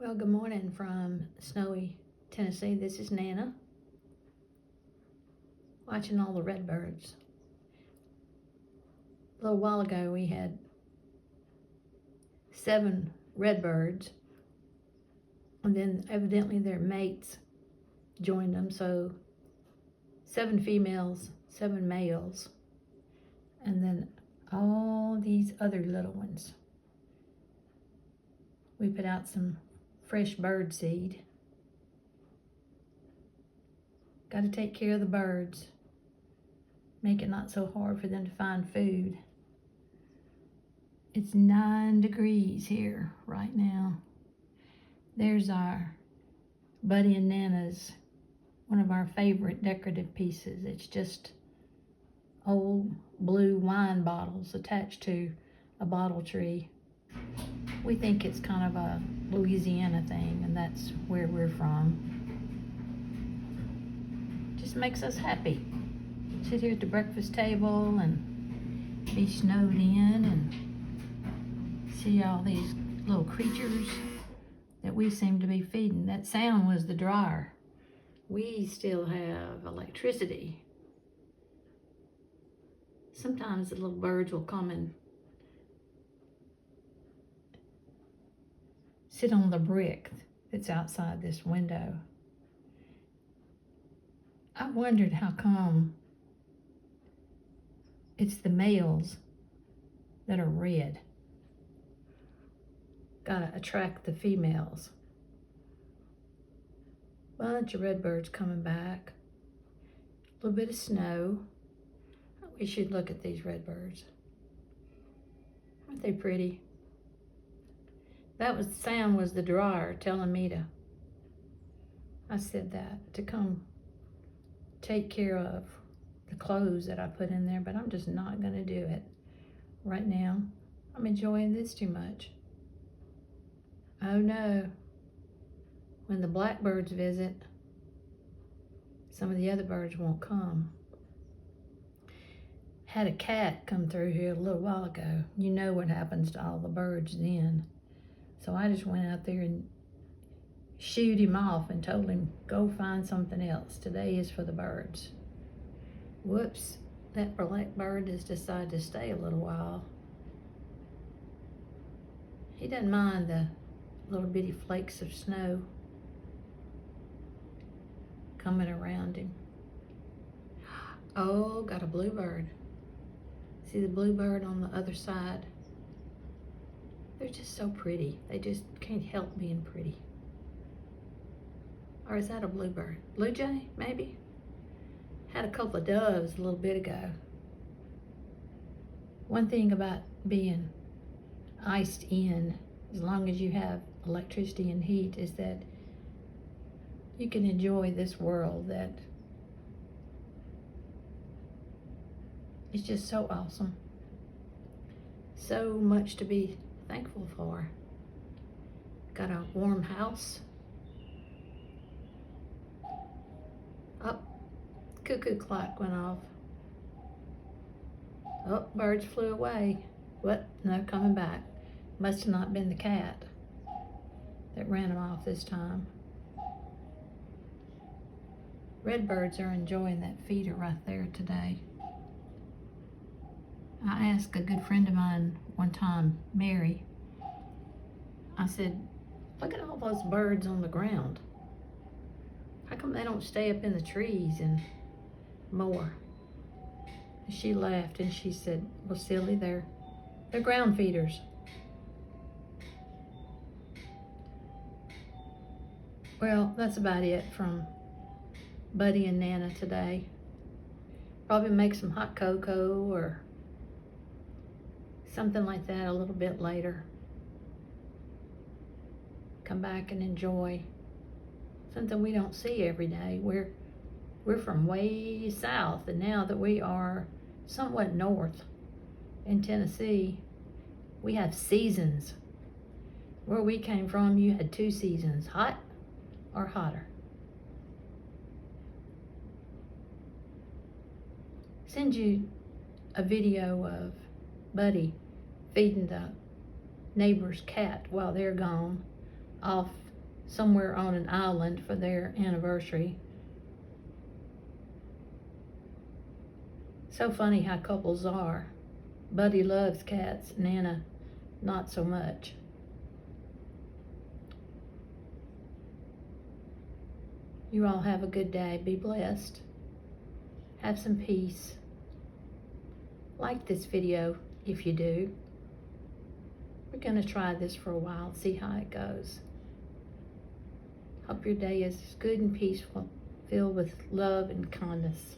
Well, good morning from snowy Tennessee. This is Nana, watching all the redbirds. A little while ago, we had 7 redbirds, and then evidently their mates joined them, so 7 females, 7 males, and then all these other little ones. We put out some fresh bird seed. Got to take care of the birds. Make it not so hard for them to find food. It's 9 degrees here right now. There's our Buddy and Nana's, one of our favorite decorative pieces. It's just old blue wine bottles attached to a bottle tree. We think it's kind of a Louisiana thing, and that's where we're from. Just makes us happy. Sit here at the breakfast table and be snowed in and see all these little creatures that we seem to be feeding. That sound was the dryer. We still have electricity. Sometimes the little birds will come and sit on the brick that's outside this window. I wondered how come it's the males that are red. Gotta attract the females. Bunch of redbirds coming back. A little bit of snow. We should look at these redbirds. Aren't they pretty? That was the sound, was the dryer telling me to, I said that, to come take care of the clothes that I put in there, but I'm just not gonna do it right now. I'm enjoying this too much. Oh no, when the blackbirds visit, some of the other birds won't come. Had a cat come through here a little while ago. You know what happens to all the birds then. So I just went out there and shooed him off and told him, go find something else. Today is for the birds. Whoops, that blackbird has decided to stay a little while. He doesn't mind the little bitty flakes of snow coming around him. Oh, got a bluebird. See the bluebird on the other side? They're just so pretty. They just can't help being pretty. Or is that a bluebird? Blue jay, maybe? Had a couple of doves a little bit ago. One thing about being iced in, as long as you have electricity and heat, is that you can enjoy this world that is just so awesome. So much to be thankful for. Got a warm house. Oh, cuckoo clock went off. Oh, birds flew away. What? No, coming back. Must have not been the cat that ran them off this time. Redbirds are enjoying that feeder right there today. I asked a good friend of mine one time, Mary, I said, look at all those birds on the ground. How come they don't stay up in the trees and more? And she laughed and she said, well, silly, they're ground feeders. Well, that's about it from Buddy and Nana today. Probably make some hot cocoa or something like that a little bit later. Come back and enjoy something we don't see every day. We're from way south, and now that we are somewhat north in Tennessee, we have seasons. Where we came from, you had 2 seasons, hot or hotter. Send you a video of Buddy feeding the neighbor's cat while they're gone off somewhere on an island for their anniversary. So funny how couples are. Buddy loves cats, Nana not so much. You all have a good day. Be blessed. Have some peace. Like this video if you do. We're going to try this for a while, see how it goes. Hope your day is good and peaceful, filled with love and kindness.